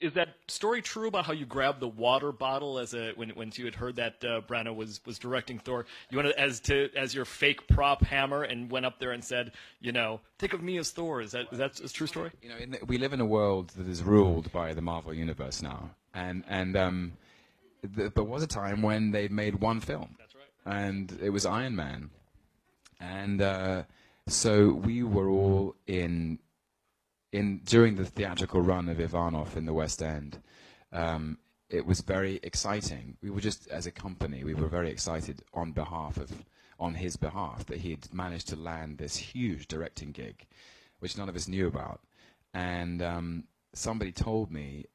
Is that story true about how you grabbed the water bottle as a when you had heard that Branagh was directing Thor? You went as your fake prop hammer and went up there and said, think of me as Thor. Is that a true story? We live in a world that is ruled by the Marvel universe now, and there was a time when they made one film. That's right. And it was Iron Man, and so we were all in during the theatrical run of Ivanov in the West End. It was very exciting. We were just, as a company, we were very excited on his behalf that he had managed to land this huge directing gig, which none of us knew about. And somebody told me,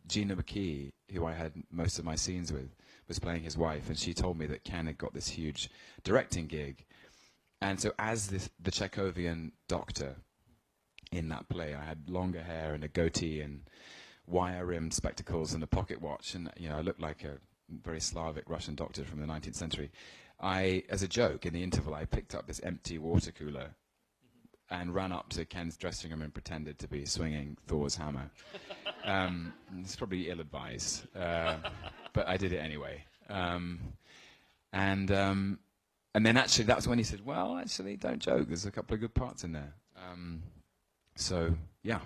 Gina McKee, who I had most of my scenes with, was playing his wife, and she told me that Ken had got this huge directing gig. And so as the Chekhovian doctor in that play, I had longer hair and a goatee and wire-rimmed spectacles and a pocket watch, and I looked like a very Slavic Russian doctor from the 19th century. As a joke, in the interval, I picked up this empty water cooler and ran up to Ken's dressing room and pretended to be swinging Thor's hammer. It's probably ill-advised, but I did it anyway. And then actually, that's when he said, "Well, actually, don't joke. There's a couple of good parts in there." So yeah,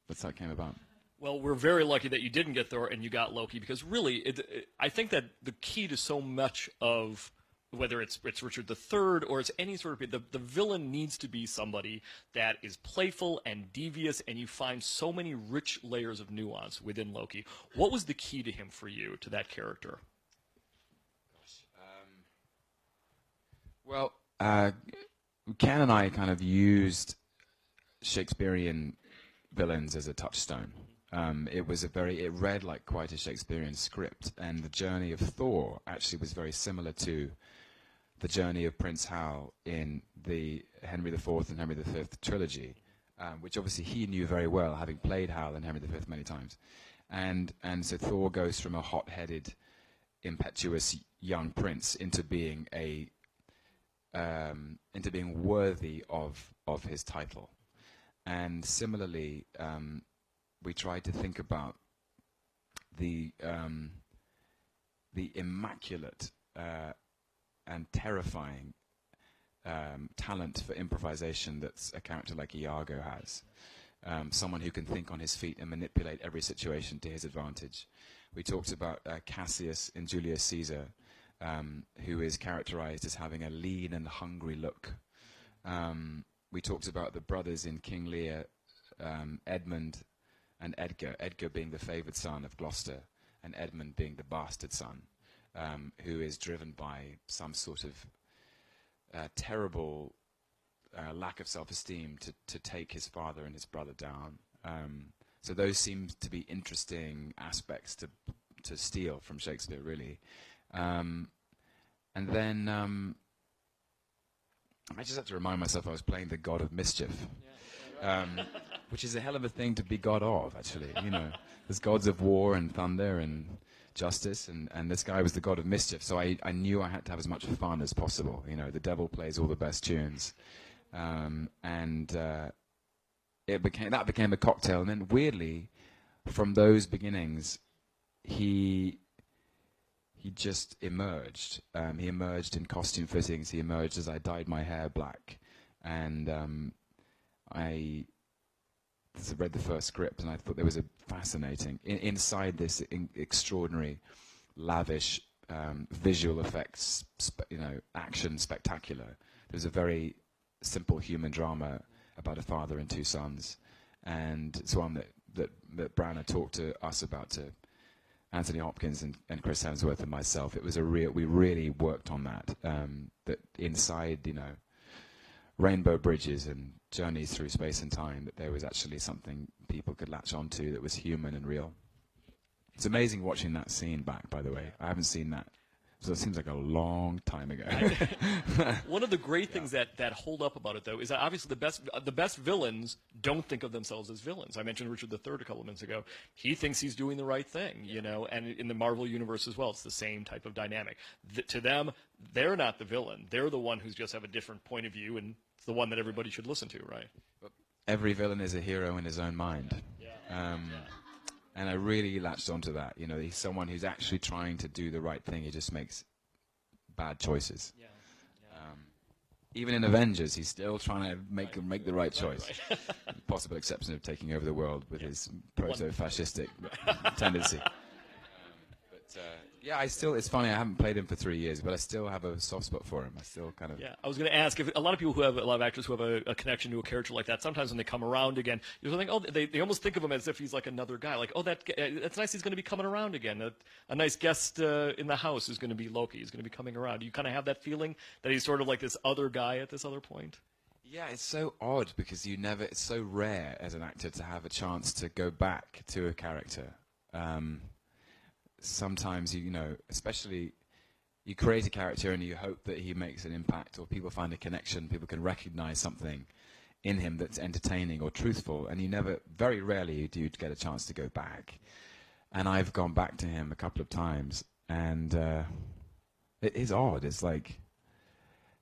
that's how it came about. Well, we're very lucky that you didn't get Thor and you got Loki, because really, I think that the key to so much of whether it's Richard III or it's any sort of the villain needs to be somebody that is playful and devious, and you find so many rich layers of nuance within Loki. What was the key to him for you, to that character? Well, Ken and I kind of used Shakespearean villains as a touchstone. It read like quite a Shakespearean script, and the journey of Thor actually was very similar to the journey of Prince Hal in the Henry IV and Henry V trilogy, which obviously he knew very well, having played Hal and Henry V many times. And so Thor goes from a hot-headed, impetuous young prince into being worthy of his title. And similarly, we tried to think about the immaculate and terrifying talent for improvisation that a character like Iago has. Someone who can think on his feet and manipulate every situation to his advantage. We talked about Cassius in Julius Caesar, who is characterized as having a lean and hungry look. We talked about the brothers in King Lear, Edmund and Edgar. Edgar being the favored son of Gloucester, and Edmund being the bastard son, who is driven by some sort of terrible lack of self-esteem to take his father and his brother down. So those seem to be interesting aspects to steal from Shakespeare, really. And then I just have to remind myself I was playing the god of mischief, which is a hell of a thing to be god of, actually. There's gods of war and thunder and justice, and this guy was the god of mischief. So I knew I had to have as much fun as possible. The devil plays all the best tunes, and that became a cocktail. And then weirdly, from those beginnings, he just emerged. He emerged in costume fittings. He emerged as I dyed my hair black, and I read the first script, and I thought there was a fascinating inside this extraordinary, lavish visual effects, action spectacular. There's a very simple human drama about a father and two sons, and it's one that Branagh talked to us about, to Anthony Hopkins and Chris Hemsworth and myself. It was we really worked on that. That inside, Rainbow Bridges and journeys through space and time, that there was actually something people could latch onto that was human and real. It's amazing watching that scene back, by the way. I haven't seen that. So it seems like a long time ago. One of the great things that hold up about it, though, is that obviously the best villains don't think of themselves as villains. I mentioned Richard III a couple of minutes ago. He thinks he's doing the right thing, and in the Marvel universe as well, it's the same type of dynamic. To them, they're not the villain. They're the one who's just have a different point of view, and it's the one that everybody should listen to, right? Every villain is a hero in his own mind. And I really latched onto that. You know, he's someone who's actually trying to do the right thing. He just makes bad choices. Yeah. Even in Avengers, he's still trying to make the right choice. Right. Possible exception of taking over the world with his proto-fascistic tendency. Yeah, it's funny, I haven't played him for 3 years, but I still have a soft spot for him. I still kind of... Yeah, I was going to ask, if a lot of actors who have a connection to a character like that, sometimes when they come around again, you think, oh, they almost think of him as if he's like another guy. Like, oh, that's nice, he's going to be coming around again. A nice guest in the house is going to be Loki. He's going to be coming around. Do you kind of have that feeling that he's sort of like this other guy at this other point? Yeah, it's so odd because it's so rare as an actor to have a chance to go back to a character. Sometimes, especially you create a character and you hope that he makes an impact or people find a connection, people can recognize something in him that's entertaining or truthful, and very rarely do you get a chance to go back. And I've gone back to him a couple of times, and it is odd. It's like,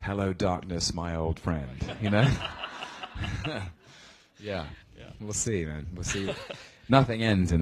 hello darkness, my old friend, Yeah. We'll see, man. We'll see. Nothing ends in